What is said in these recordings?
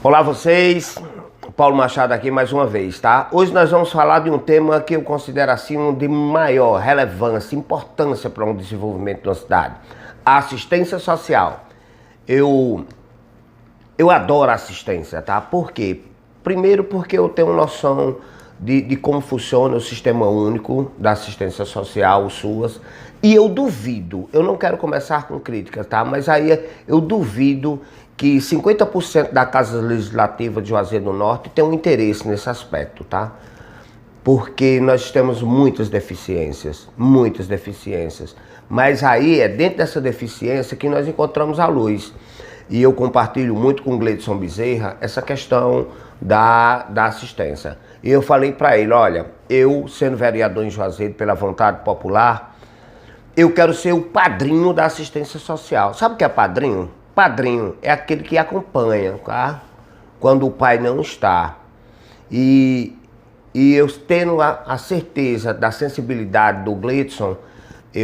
Olá vocês, Paulo Machado aqui mais uma vez, tá? Hoje nós vamos falar de um tema que eu considero assim de maior relevância, importância para um desenvolvimento da cidade. A assistência social. Eu adoro assistência, tá? Por quê? Primeiro porque eu tenho noção de como funciona o sistema único da assistência social, o SUAS, e eu duvido, eu não quero começar com críticas, tá? Mas aí eu duvido que 50% da Casa Legislativa de Juazeiro do Norte tem um interesse nesse aspecto, tá? Porque nós temos muitas deficiências, mas aí é dentro dessa deficiência que nós encontramos a luz. E eu compartilho muito com o Gleidson Bezerra essa questão da assistência. E eu falei para ele, olha, eu sendo vereador em Juazeiro pela vontade popular, eu quero ser o padrinho da assistência social. Sabe o que é padrinho? Padrinho é aquele que acompanha, tá? Quando o pai não está. E eu tendo a certeza da sensibilidade do Gleidson,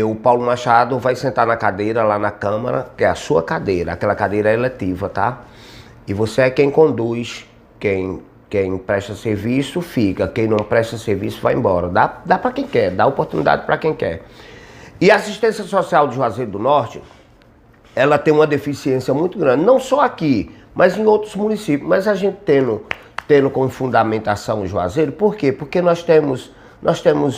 o Paulo Machado vai sentar na cadeira lá na Câmara, que é a sua cadeira, aquela cadeira eletiva, tá? E você é quem conduz, quem presta serviço fica, quem não presta serviço vai embora. Dá para quem quer, dá oportunidade para quem quer. E a assistência social de Juazeiro do Norte, ela tem uma deficiência muito grande, não só aqui, mas em outros municípios. Mas a gente tendo como fundamentação o Juazeiro, por quê? Porque nós temos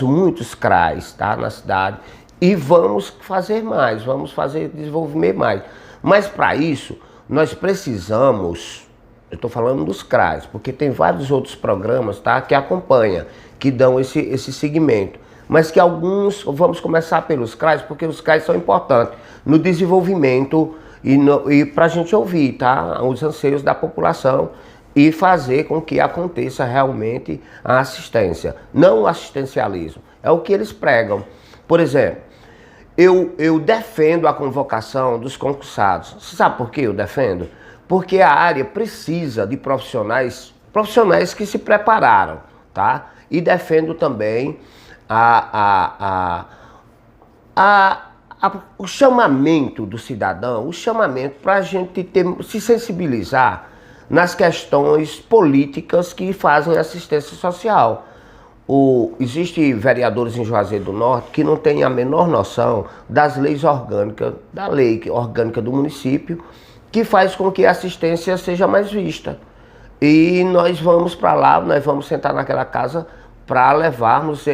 muitos CRAs, tá, na cidade, e vamos fazer mais, vamos fazer desenvolver mais. Mas para isso, nós precisamos, eu estou falando dos CRAs, porque tem vários outros programas, tá, que acompanham, que dão esse segmento. Mas que alguns, vamos começar pelos CRAs, porque os CRAs são importantes no desenvolvimento e para a gente ouvir, tá, os anseios da população e fazer com que aconteça realmente a assistência. Não o assistencialismo, é o que eles pregam. Por exemplo, eu defendo a convocação dos concursados. Você sabe por que eu defendo? Porque a área precisa de profissionais que se prepararam, tá? E defendo também o chamamento do cidadão, o chamamento para a gente se sensibilizar nas questões políticas que fazem assistência social. Existem vereadores em Juazeiro do Norte que não têm a menor noção das leis orgânicas, da lei orgânica do município, que faz com que a assistência seja mais vista. E nós vamos para lá, nós vamos sentar naquela casa para levarmos,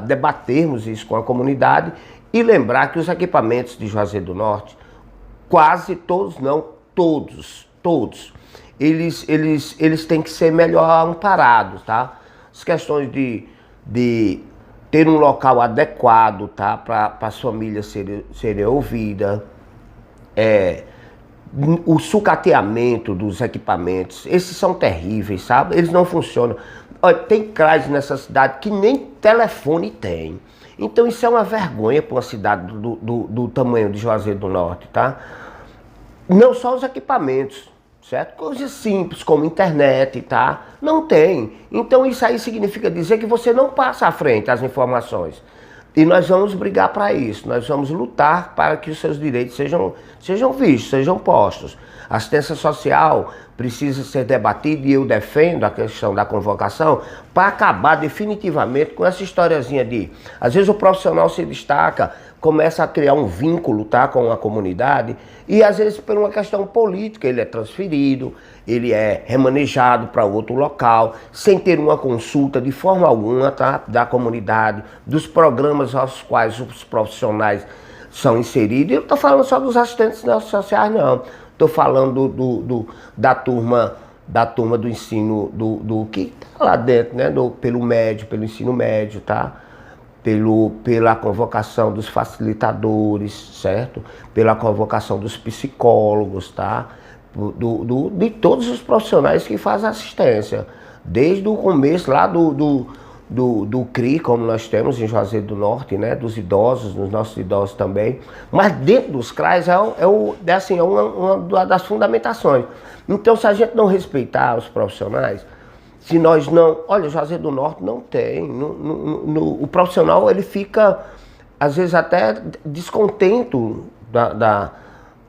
debatermos isso com a comunidade e lembrar que os equipamentos de Juazeiro do Norte, quase todos, não todos, eles têm que ser melhor amparados, tá? As questões de ter um local adequado, tá? Para as famílias serem ouvidas, o sucateamento dos equipamentos, esses são terríveis, sabe? Eles não funcionam. Olha, tem CRAs nessa cidade que nem telefone tem. Então isso é uma vergonha para uma cidade do tamanho de Juazeiro do Norte, tá? Não só os equipamentos, certo? Coisas simples como internet, tá? Não tem. Então isso aí significa dizer que você não passa à frente as informações. E nós vamos brigar para isso, nós vamos lutar para que os seus direitos sejam vistos, sejam postos. A assistência social precisa ser debatida e eu defendo a questão da convocação para acabar definitivamente com essa historiazinha de... Às vezes o profissional se destaca, começa a criar um vínculo, tá, com a comunidade e às vezes por uma questão política ele é transferido, ele é remanejado para outro local, sem ter uma consulta de forma alguma, tá, da comunidade, dos programas aos quais os profissionais são inseridos. E eu não estou falando só dos assistentes sociais, não. Estou falando da turma do ensino, do que está lá dentro, né, pelo ensino médio, tá? Pela convocação dos facilitadores, certo? Pela convocação dos psicólogos, tá? De todos os profissionais que fazem assistência. Desde o começo lá do CRI, como nós temos em Juazeiro do Norte, né? Dos idosos, dos nossos idosos também. Mas dentro dos CRAs é uma das fundamentações. Então, se a gente não respeitar os profissionais, se nós não... Olha, Juazeiro do Norte não tem. O profissional, ele fica, às vezes, até descontento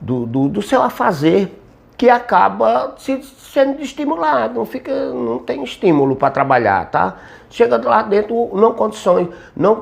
do seu afazer, que acaba sendo estimulado, não tem estímulo para trabalhar, tá? Chega lá dentro, não condições,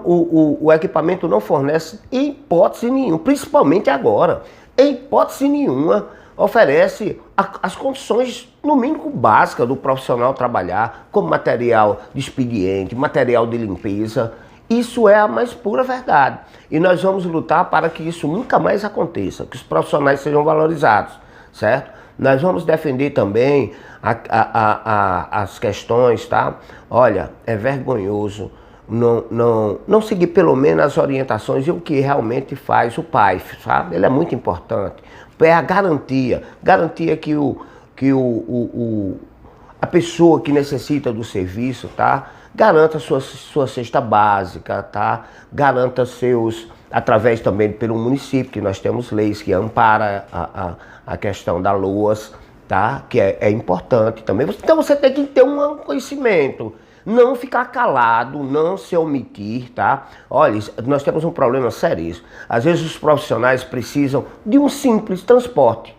o equipamento não fornece em hipótese nenhuma, principalmente agora, em hipótese nenhuma oferece as condições, no mínimo básicas, do profissional trabalhar, como material de expediente, material de limpeza. Isso é a mais pura verdade. E nós vamos lutar para que isso nunca mais aconteça, que os profissionais sejam valorizados, certo? Nós vamos defender também as questões, tá? Olha, é vergonhoso não seguir pelo menos as orientações e o que realmente faz o PAIF, sabe? Ele é muito importante. É a garantia que a pessoa que necessita do serviço, tá? Garanta sua cesta básica, tá? Garanta através também pelo município, que nós temos leis que amparam a questão da LOAS, tá? Que é importante também. Então você tem que ter um conhecimento, não ficar calado, não se omitir, tá? Olha, nós temos um problema seríssimo. Às vezes os profissionais precisam de um simples transporte,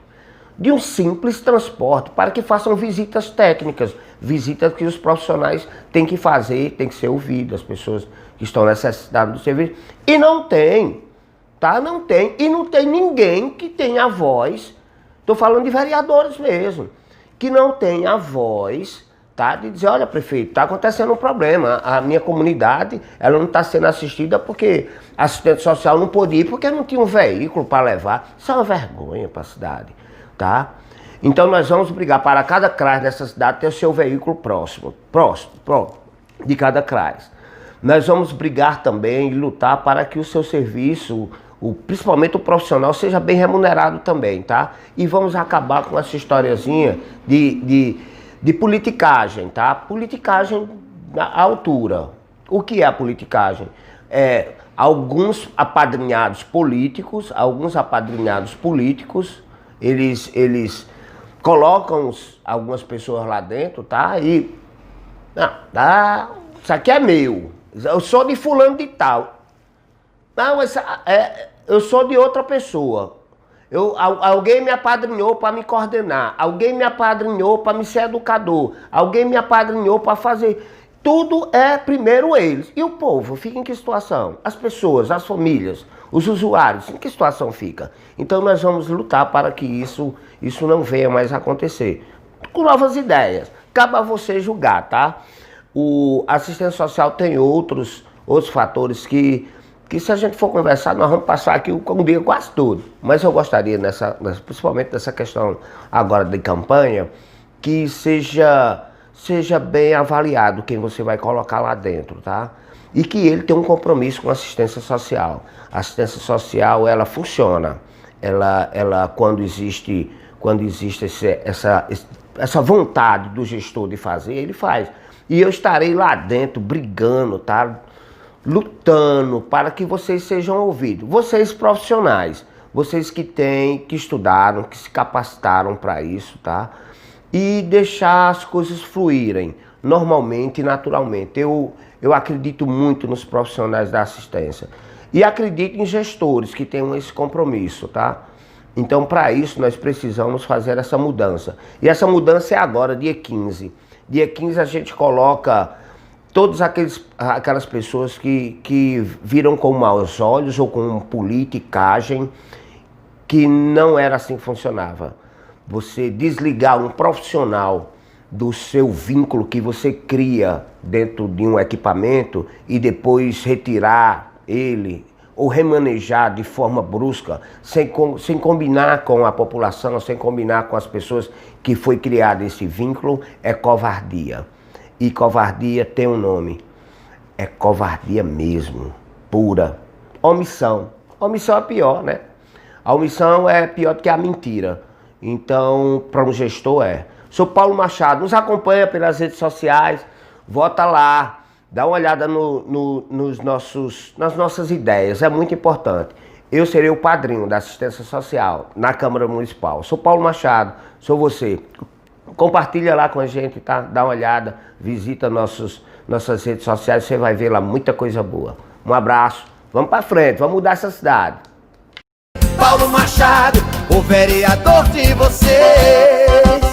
para que façam visitas técnicas, visitas que os profissionais têm que fazer, têm que ser ouvidas, as pessoas que estão necessitadas do serviço. E não tem, tá? Não tem. E não tem ninguém que tenha voz, estou falando de vereadores mesmo, que não tenha voz, tá? De dizer, olha, prefeito, está acontecendo um problema, a minha comunidade, ela não está sendo assistida porque a assistente social não podia ir, porque não tinha um veículo para levar. Isso é uma vergonha para a cidade, tá? Então nós vamos brigar para cada CRAS dessa cidade ter o seu veículo próximo de cada CRAS. Nós vamos brigar também e lutar para que o seu serviço, principalmente o profissional, seja bem remunerado também, tá? E vamos acabar com essa historiazinha de politicagem, tá? Politicagem à altura. O que é a politicagem? Alguns apadrinhados políticos, eles colocam algumas pessoas lá dentro, tá? E isso aqui é meu. Eu sou de fulano de tal. Não, eu sou de outra pessoa. Alguém me apadrinhou para me coordenar. Alguém me apadrinhou para me ser educador. Alguém me apadrinhou para fazer. Tudo é primeiro eles. E o povo fica em que situação? As pessoas, as famílias, os usuários, em que situação fica? Então nós vamos lutar para que isso não venha mais acontecer. Com novas ideias. Cabe a você julgar, tá? A assistência social tem outros fatores que se a gente for conversar, nós vamos passar aqui um dia quase todo. Mas eu gostaria, principalmente nessa questão agora de campanha, que seja bem avaliado quem você vai colocar lá dentro, tá? E que ele tenha um compromisso com a assistência social. A assistência social, ela funciona. Ela quando existe essa vontade do gestor de fazer, ele faz. E eu estarei lá dentro brigando, tá? Lutando para que vocês sejam ouvidos. Vocês profissionais, vocês que estudaram, que se capacitaram para isso, tá? E deixar as coisas fluírem normalmente e naturalmente. Eu acredito muito nos profissionais da assistência. E acredito em gestores que tenham esse compromisso, tá? Então, para isso, nós precisamos fazer essa mudança. E essa mudança é agora, dia 15. Dia 15 a gente coloca todas aquelas pessoas que viram com maus olhos ou com politicagem, que não era assim que funcionava. Você desligar um profissional do seu vínculo que você cria dentro de um equipamento e depois retirar ele ou remanejar de forma brusca, sem combinar com a população, sem combinar com as pessoas que foi criado esse vínculo, é covardia. E covardia tem um nome, é covardia mesmo, pura. Omissão. Omissão é pior, né? A omissão é pior do que a mentira. Então, para um gestor Sou Paulo Machado, nos acompanha pelas redes sociais, vota lá, dá uma olhada nas nossas ideias, é muito importante. Eu serei o padrinho da assistência social na Câmara Municipal. Sou Paulo Machado, sou você. Compartilha lá com a gente, tá? Dá uma olhada, visita nossas redes sociais, você vai ver lá muita coisa boa. Um abraço, vamos para frente, vamos mudar essa cidade. Paulo Machado, o vereador de vocês.